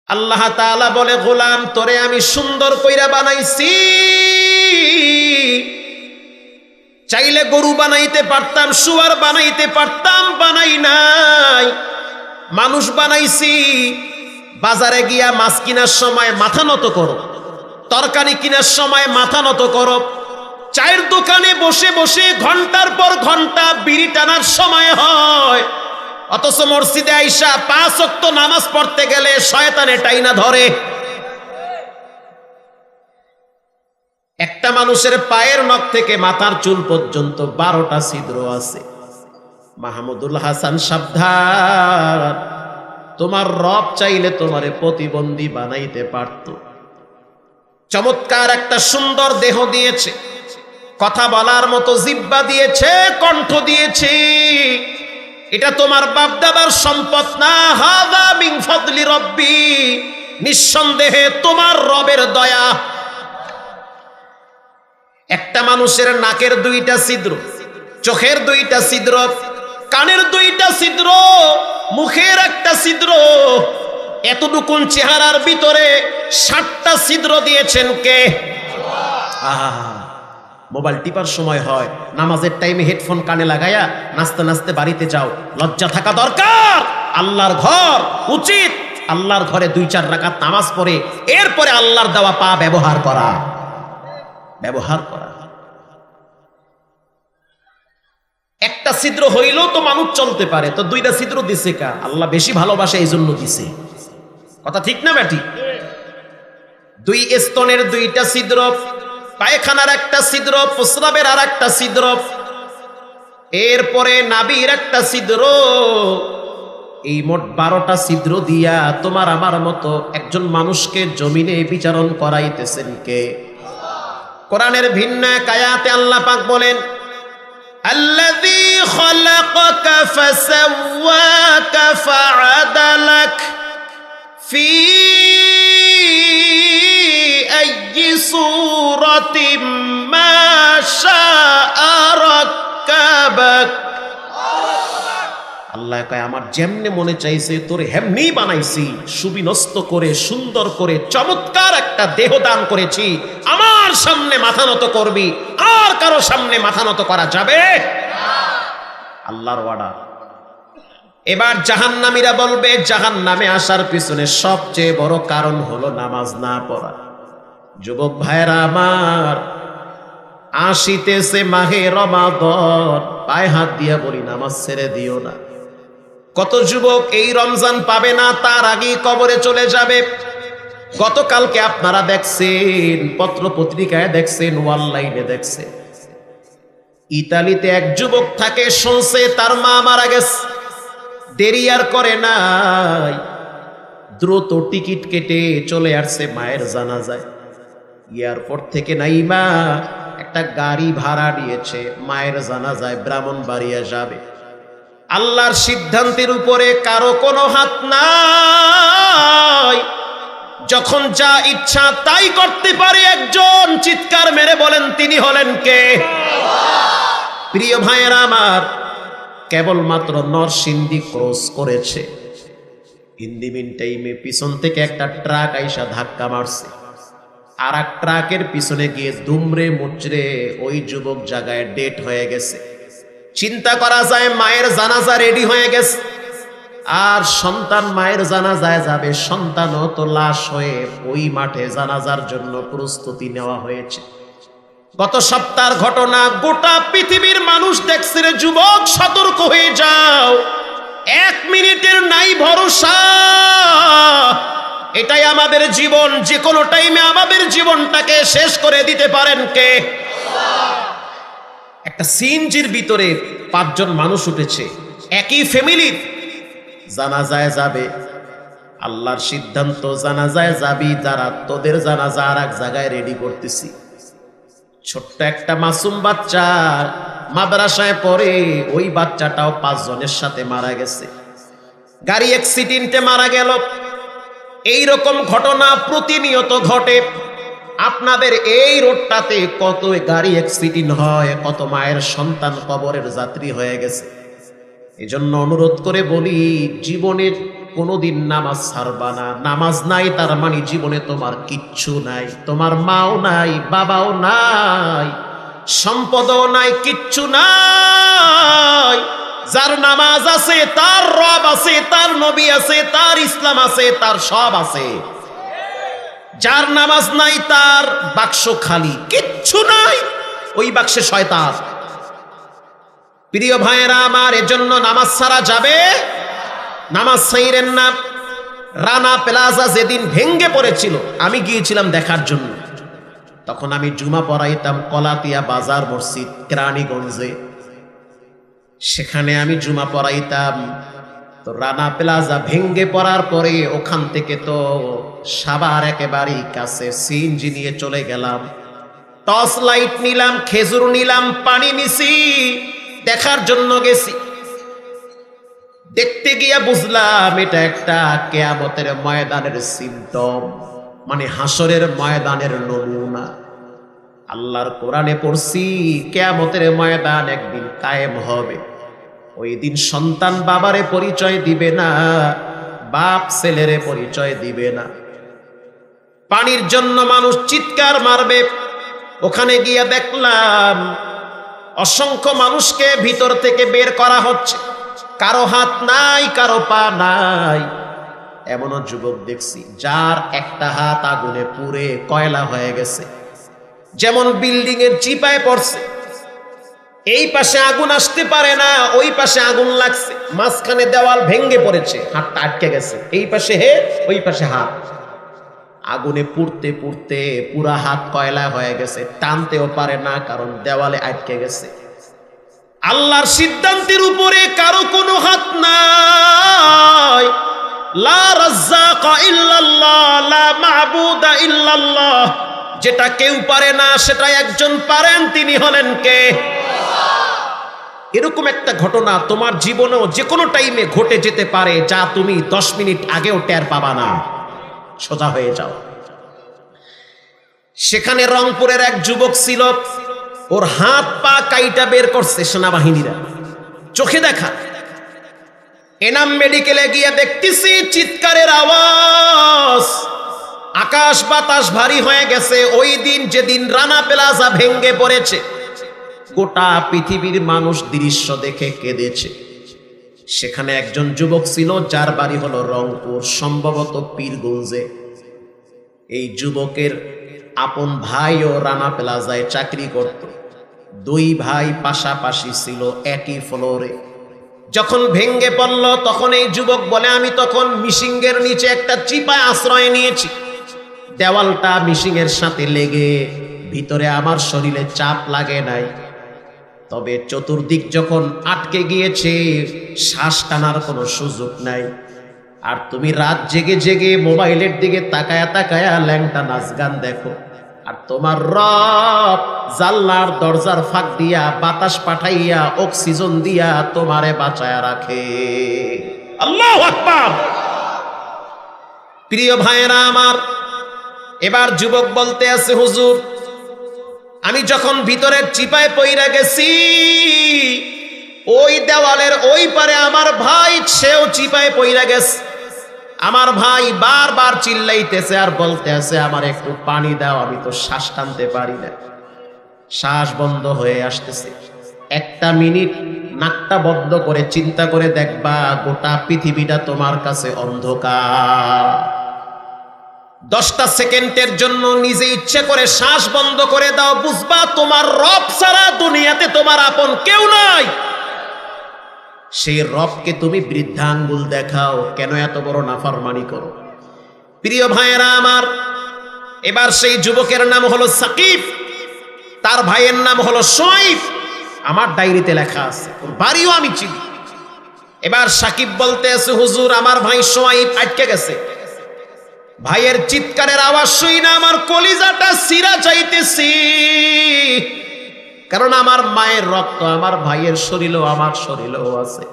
আল্লাহ তাআলা বলে, গোলাম তোরে আমি সুন্দর কইরা বানাইছি, চাইলে গরু বানাইতে পারতাম, শুয়ার বানাইতে পারতাম, বানাই নাই। মানুষ বানাইছি। বাজারে গিয়া মাছ কেনার সময় মাথা নত করো, তরকারি কেনার সময় মাথা নত করো, চায়ের দোকানে বসে বসে ঘন্টার পর ঘন্টা বিড়ি টানার সময় হয়, অথচ মসজিদে আইসা 5 ওয়াক্ত নামাজ পড়তে গেলে শয়তানে টাইনা ধরে। একটা মানুষের পায়ের নখ থেকে মাথার চুল পর্যন্ত 12টা ছিদ্র আছে। মাহমুদুল হাসান সাবধান, তোমার রব চাইলে তোমারে প্রতিবন্ধী বানাইতে পারত। চমৎকার একটা সুন্দর দেহ দিয়েছে, কথা বলার মতো জিহ্বা দিয়েছে, কণ্ঠ দিয়েছে। এটা তোমার বাপ দাদার সম্পদ না, হাযা মিন ফাদলি রব্বি, নিঃসন্দেহে তোমার রবের দয়া। একটা মানুষের নাকের 2টা ছিদ্র, চোখের 2টা ছিদ্র, কানের 2টা ছিদ্র, মুখের একটা ছিদ্র, এতটুকুন চেহারার ভিতরে 7টা ছিদ্র দিয়েছেন কে? আল্লাহ। মোবাইল টিপার সময় হয়, নামাজের টাইমে হেডফোন কানে লাগায়া নাচতে নাচতে বাড়িতে যাও, লজ্জা থাকা দরকার। আল্লাহর ঘর, উচিত আল্লাহর ঘরে 2-4 রাকাত নামাজ পড়ে এরপরে আল্লাহর দেওয়া পা ব্যবহার করা। একটা ছিদ্র হইলেও তো মানুষ চলতে পারে, তো 2টা ছিদ্র দিছে কা? আল্লাহ বেশি ভালোবাসে এই জন্য দিছে। কথা ঠিক না বেটি? 2 স্তনের 2টা ছিদ্র, পায়খানার একটা ছিদ্র, প্রস্রাবের আর একটা ছিদ্র, এরপরে নাভির একটা ছিদ্র, এই মোট 12টা ছিদ্র দিয়া তোমার আমার মতো একজন মানুষকে জমিনে বিচারণ করাইতেছেন কে? কোরআনের ভিন্ন এক আয়াতে আল্লাহ পাক বলেন, আল্লাযী খালাকাকা ফাসাওয়াকা ফাআদালাক ফি আইয়ি সূরাতিন মা শাআ রাক্কাবাক। আল্লাহ কয়, আমার যেমনে মনে চাইছে তোরে হেমনি বানাইছি, সুবিন্যস্ত করে, সুন্দর করে, চমৎকার একটা দেহ দান করেছি। আমার সামনে মাথা নত করবি, আর কারো সামনে মাথা নত করা যাবে না। আল্লাহর ওয়াদা। এবার জাহান্নামীরা বলবে, জাহান্নামে আসার পিছনে সবচেয়ে বড় কারণ হলো নামাজ না পড়া। যুবক ভাইরা আমার, আসিতেছে মাহে রমাদান, পায়ে হাত দিয়া বলি নামাজ ছেড়ে দিও না। কত যুবক এই রমজান পাবে না, তার আগেই কবরে চলে যাবে। গতকালকে আপনারা দেখছেন, পত্র পত্রিকায় দেখছেন, অনলাইনে দেখছেন, ইতালিতে এক যুবক থাকে, শুনছে তার মা মারা গেছে। দেরি আর করে নাই, দ্রুত টিকিট কেটে চলে আসছে মায়ের জানাজায়। এয়ারপোর্ট থেকে নাইমা একটা গাড়ি ভাড়া নিয়েছে, মায়ের জানাজায় ব্রাহ্মণবাড়িয়া যাবে। আল্লাহর সিদ্ধান্তের উপরে কারো কোনো হাত নাই। যখন যা ইচ্ছা তাই করতে পারে একজন, চিৎকার মেরে বলেন তিনি হলেন কে? প্রিয় ভাইয়েরা আমার, কেবলমাত্র নরসিংদী ক্রস করেছে, ইন দি মিন টাইমে পিছন থেকে একটা ট্রাক আইসা ধাক্কা মারছে, আর এক ট্রাকের পিছনে গিয়ে দুমড়ে মুচড়ে ওই যুবক জায়গায় ডেট হয়ে গেছে। চিন্তা করা যায়, মায়ের জানাজা রেডি হয়ে গেছে, আর সন্তান মায়ের জানাজায় যাবে, সন্তানও তো লাশ হয়ে ওই মাঠে জানাজার জন্য প্রস্তুতি নেওয়া হয়েছে। গত সপ্তাহের ঘটনা, গোটা পৃথিবীর মানুষ দেখছে রে যুবক, সতর্ক হয়ে যাও, 1 মিনিটের নাই ভরসা। এটাই আমাদের জীবন, যে কোনো টাইমে আমাদের জীবনটাকে শেষ করে দিতে পারেন কে? একটা সিএনজির ভিতরে 5 জন মানুষ উঠেছে, একই ফ্যামিলির, জানাজায় যাবে। আল্লাহর সিদ্ধান্ত, জানাজায় যাবি যারা, তোদের জানাজা আর এক জায়গায় রেডি করতেছি। ছোট্ট একটা মাসুম বাচ্চা মাদ্রাসায় পড়ে, ওই বাচ্চাটাও 5 জনের সাথে মারা গেছে, গাড়ি অ্যাক্সিডেন্টে মারা গেল। এই রকম ঘটনা প্রতিনিয়ত ঘটে। আপনাদের এই রোডটাতে কত গাড়ি অ্যাক্সিডেন্ট হয়, কত মায়ের সন্তান কবরের যাত্রী হয়ে গেছে। এজন্য অনুরোধ করে বলি, জীবনের কোনোদিন নামাজ ছাড়বা না। নামাজ নাই তার মানে জীবনে তোমার কিচ্ছু নাই, তোমার মাও নাই, বাবাও নাই, সম্পদও নাই, কিচ্ছু নাই। যার নামাজ আছে তার রব আছে, তার নবী আছে, তার ইসলাম আছে, তার সব আছে। যার নামাজ নাই তার বাক্স খালি, কিচ্ছু নাই, ওই বাক্সে শয়তান। প্রিয় ভাইয়েরা আমার, এজন্য নামাজ ছাড়া যাবে, নামাজ ছাইরেন না। রানা প্লাজা যেদিন ভেঙ্গে পড়েছিল, আমি গিয়েছিলাম দেখার জন্য। তখন আমি জুমা পড়াইতাম কলাতিয়া বাজার মসজিদ কেরানীগঞ্জে, সেখানে আমি জুমা পড়াইতাম। তো রানা প্লাজা ভেঙ্গে পড়ার পরে ওখান থেকে তো সাভার একেবারেই কাছে, সিএনজি নিয়ে চলে গেলাম, টর্চ লাইট নিলাম, খেজুর নিলাম, পানি নিছি, দেখার জন্য গেছি। দেখতে গিয়া বুঝলাম এটা একটা কিয়ামতের ময়দানের সিম্পটম, মানে হাসরের ময়দানের নমুনা। আল্লাহর কোরআনে পড়ছি কিয়ামতের ময়দান একদিন কায়েম হবে। ওই দিন সন্তান বাবারে পরিচয় দিবে না, বাপ ছেলেরে পরিচয় দিবে না। পানির জন্য মানুষ চিৎকার মারবে। ওখানে গিয়ে দেখলাম অসংখ্য মানুষকে ভিতর থেকে বের করা হচ্ছে, কারো হাত নাই, কারো পা নাই। এমনও যুবক দেখছি যার একটা হাত আগুনে পুড়ে কয়লা হয়ে গেছে, যেমন বিল্ডিং এর চিপায় পড়ছে। এই পাশে আগুন আসতে পারে না, ওই পাশে আগুন লাগছে, মাঝখানে দেওয়াল ভেঙে পড়েছে, হাতটা আটকে গেছে, এই পাশে হে, ওই পাশে হাত। আগুনে পুড়তে পুড়তে পুরা হাত কয়লা হয়ে গেছে, টানতেও পারে না কারণ দেওয়ালে আটকে গেছে। আল্লাহর সিদ্ধান্তের উপরে কারো কোনো হাত নাই। লা রাজ্জাকা ইল্লাল্লাহ, লা মা'বুদা ইল্লাল্লাহ। যেটা কেউ পারে না সেটা একজন পারেন, তিনি হলেন কে? এরকম একটা ঘটনা তোমার জীবনেও যে কোনো টাইমে ঘটে যেতে পারে, যা তুমি 10 মিনিট আগেও টের পাবা না। সোজা হয়ে যাও। সেখানে রংপুরের এক যুবক ছিল, ওর হাত পা কাইটা বের করছে সেনাবাহিনীরা, চোখে দেখা। এনাম মেডিকেলে গিয়ে দেখতেছি চিৎকারের আওয়াজ, আকাশ বাতাস ভারী হয়ে গেছে। ওই দিন যেদিন রানা প্লাজা ভেঙ্গে পড়েছে, গোটা পৃথিবীর মানুষ দৃশ্য দেখে কেঁদেছে। সেখানে একজন যুবক ছিল যার বাড়ি হলো রংপুর, সম্ভবত পীরগঞ্জে। এই যুবকের আপন ভাইও রানা প্লাজায় চাকরি করত। 2 ভাই পাশাপাশি ছিল একই ফ্লোরে। যখন ভেঙ্গে পড়ল তখন এই যুবক বলে, আমি তখন মিশিংয়ের নিচে একটা চিপায় আশ্রয় নিয়েছি। দেওয়ালটা মিশিংয়ের সাথে লেগে ভিতরে আমার শরীরে চাপ লাগে নাই, তবে চতুর্দিক যখন আটকে গিয়েছে শ্বাস টানার কোনো সুযোগ নাই। আর তুমি রাত জেগে জেগে মোবাইলের দিকে তাকায়া তাকায়া ল্যাংটা নাচ গান দেখো, আর তোমার রব জানলার দরজার ফাঁক দিয়া বাতাস পাঠাইয়া অক্সিজেন দিয়া তোমারে বাঁচায়া রাখে। আল্লাহু আকবার। প্রিয় ভাইয়েরা আমার, এবার যুবক বলতে আছে, হুজুর আমি যখন ভিতরের চিপায় পইরা গেছি, ওই দেওয়ালের ওই পারে আমার ভাই, সেও চিপায় পইরা গেছে। আমার ভাই বারবার চিল্লাইতেছে আর বলতে আছে, আমার একটু পানি দাও, আমি তো শ্বাস টানতে পারি না, শ্বাস বন্ধ হয়ে আসতেছে। 1 মিনিট নাকটা বন্ধ করে চিন্তা করে দেখবা গোটা পৃথিবীটা তোমার কাছে অন্ধকার। 10টা সেকেন্ডের জন্য নিজে ইচ্ছে করে শ্বাস বন্ধ করে দাও, বুঝবা তোমার রব ছাড়া দুনিয়াতে তোমার আপন কেউ নাই। সেই রবকে তুমি বৃদ্ধাঙ্গুল দেখাও, কেন এত বড় নাফরমানি করো? প্রিয় ভাইয়েরা আমার, এবার সেই যুবকের নাম হলো সাকিব, তার ভাইয়ের নাম হলো শোয়েব। আমার ডায়েরিতে লেখা আছে, ওর বাড়িও আমি চিনি। এবার সাকিব বলতে আছে, হুজুর আমার ভাই শোয়েব আটকে গেছে। ভাইয়ের চিৎকারের আওয়াজ শুই না আমার কলিজাটা সিরা চাইতেছি, কারণ আমার মায়ের রক্ত আমার ভাইয়ের শরীরেও আমার শরীরেও আছে।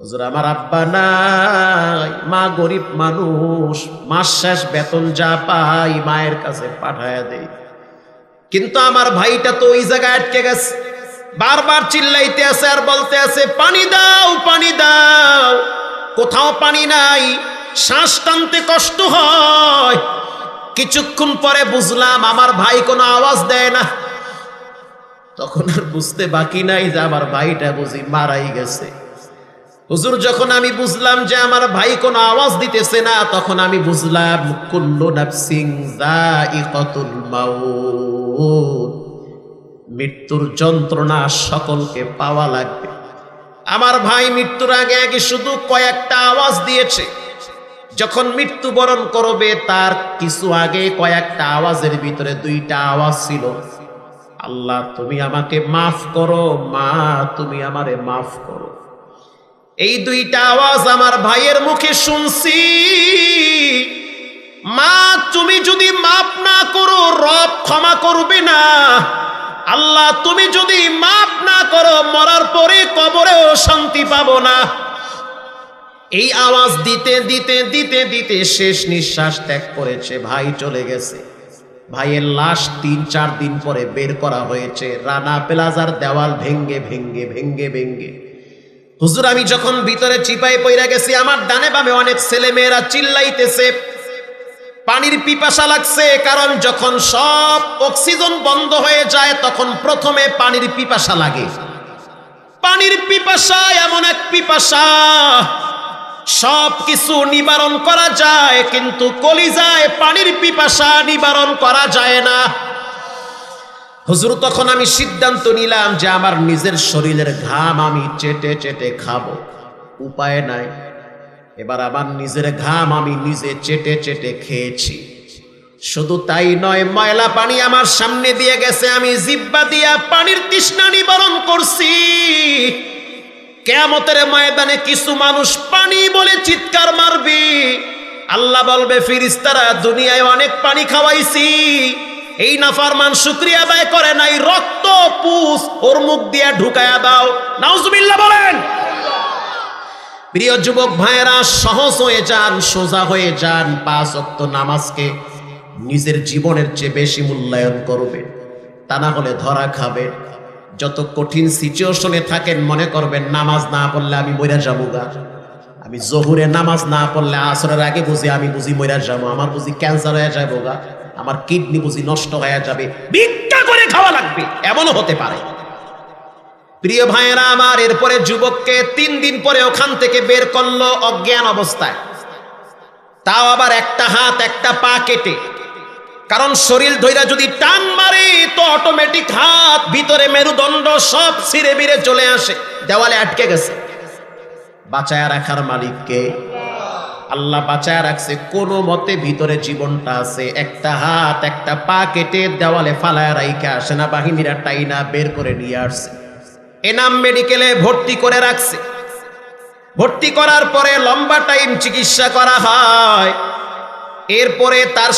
হুজুর আমার আব্বা নাই, মা গরিব মানুষ, মাস শেষ বেতন যা পাই মায়ের কাছে পাঠায়া দেই, কিন্তু আমার ভাইটা তো ওই জায়গায় আটকে গেছে। বারবার চিল্লাইতে আছে আর বলতে আছে, পানি দাও পানি দাও। কোথাও পানি নাই, শ্বাস টানতে কষ্ট হয়। কিছুক্ষণ পরে বুঝলাম আমার ভাই কোনো আওয়াজ দেয় না। তখন আর বুঝতে বাকি নাই যে আমার ভাইটা বুঝি মারাই গেছে। হুজুর, যখন আমি বুঝলাম যে আমার ভাই কোনো আওয়াজ দিতেছে না, তখন আমি বুঝলাম কুল্লু নাফসিন যায়িকাতুল মাউত, মৃত্যুর যন্ত্রণা সকলকে পাওয়া লাগবে। আমার ভাই মৃত্যুর আগে আগে শুধু কয়েকটা আওয়াজ দিয়েছে। যখন মৃত্যুবরণ করবে তার কিছু আগে কয়েকটা আওয়াজের ভিতরে দুইটা আওয়াজ ছিল, আল্লাহ তুমি আমাকে মাফ করো, মা তুমি আমারে মাফ করো। এই দুইটা আওয়াজ আমার ভাইয়ের মুখে শুনছি। মা তুমি যদি মাফ না করো রব ক্ষমা করবে না। আল্লাহ তুমি যদি মাফ না করো মরার পরে কবরেও শান্তি পাবো না। এই আওয়াজ দিতে দিতে দিতে দিতে শেষ নিঃশ্বাস ত্যাগ করেছে। ভাই চলে গেছে। ভাইয়ের লাশ ৩-৪ দিন পরে বের করা হয়েছে, রানা প্লাজার দেওয়াল ভেঙ্গে ভেঙ্গে ভেঙ্গে ভেঙ্গে। হুজুর, আমি যখন ভিতরে চিপায় পইরা গেছি, আমার ডানে বামে অনেক ছেলে মেয়েরা চিল্লাইতেছে, পানির পিপাসা লাগছে। কারণ যখন সব অক্সিজেন বন্ধ হয়ে যায় তখন প্রথমে পানির পিপাসা লাগে। পানির পিপাসা এমন এক পিপাসা, সব কিছু নিবারণ করা যায়, কিন্তু কলিজায় পানির পিপাসা নিবারণ করা যায় না। হুজুর, তখন আমি সিদ্ধান্ত নিলাম যে আমার নিজের শরীরের ঘাম আমি চেটে চেটে খাবো। উপায় নাই। এবার আমার নিজের ঘাম আমি নিজে চেটে চেটে খেয়েছি। শুধু তাই নয়, ময়লা পানি আমার সামনে দিয়ে গেছে, আমি জিহ্বা দিয়া পানির তৃষ্ণা নিবারণ করছি। কিয়ামতের ময়দানে কিছু মানুষ পানি বলে চিৎকার মারবে। আল্লাহ বলবে, ফেরেশতারা দুনিয়ায় অনেক পানি খাওয়াইছি, এই নাফরমান শুকরিয়া আদায় করে নাই, রক্ত পুষ ওর মুখ দিয়ে ঢুকায়া দাও। নাউজুবিল্লাহ বলেন। প্রিয় যুবক ভাইয়েরা, সহজ হয়ে যান, সোজা হয়ে যান। 5 ওয়াক্ত নামাজকে নিজের জীবনের চেয়ে বেশি মূল্যায়ন করবেন, তা না হলে ধরা খাবেন। যত কঠিন সিচুয়েশনে থাকেন মনে করবেন নামাজ না পড়লে আমি মইরা যাবো গা, আমি জোহরে নামাজ না পড়লে আসরের আগে আমি বুঝি মইরা যাবো, আমার বুঝি ক্যান্সার হয়ে যাবো গা, আমার কিডনি বুঝি নষ্ট হয়ে যাবে, ভিক্ষা করে খাওয়া লাগবে, এমনও হতে পারে। প্রিয় ভাইয়েরা আমার, এরপরে যুবককে 3 দিন পরে ওখান থেকে বের করলো অজ্ঞান অবস্থায়, তাও আবার একটা হাত একটা পা কেটে। কারণ শরীর ধইরা যদি টান মারে তো অটোমেটিক হাত ভিতরে মেরুদণ্ড সব ছিঁড়ে বিড়ে চলে আসে, দেওয়ালে আটকে গেছে। বাঁচায়া রাখার মালিককে আল্লাহ বাঁচায়া রাখছে, কোনো মতে ভিতরে জীবনটা আছে। একটা হাত একটা পা কেটে দেওয়ালে ফালায়া রাইখা সেনাবাহিনীরা টাইনা বের করে নিয়ে আসছে। এনাম মেডিকেলে ভর্তি করে রাখছে। ভর্তি করার পরে লম্বা টাইম চিকিৎসা করা হয়। এরপরে তার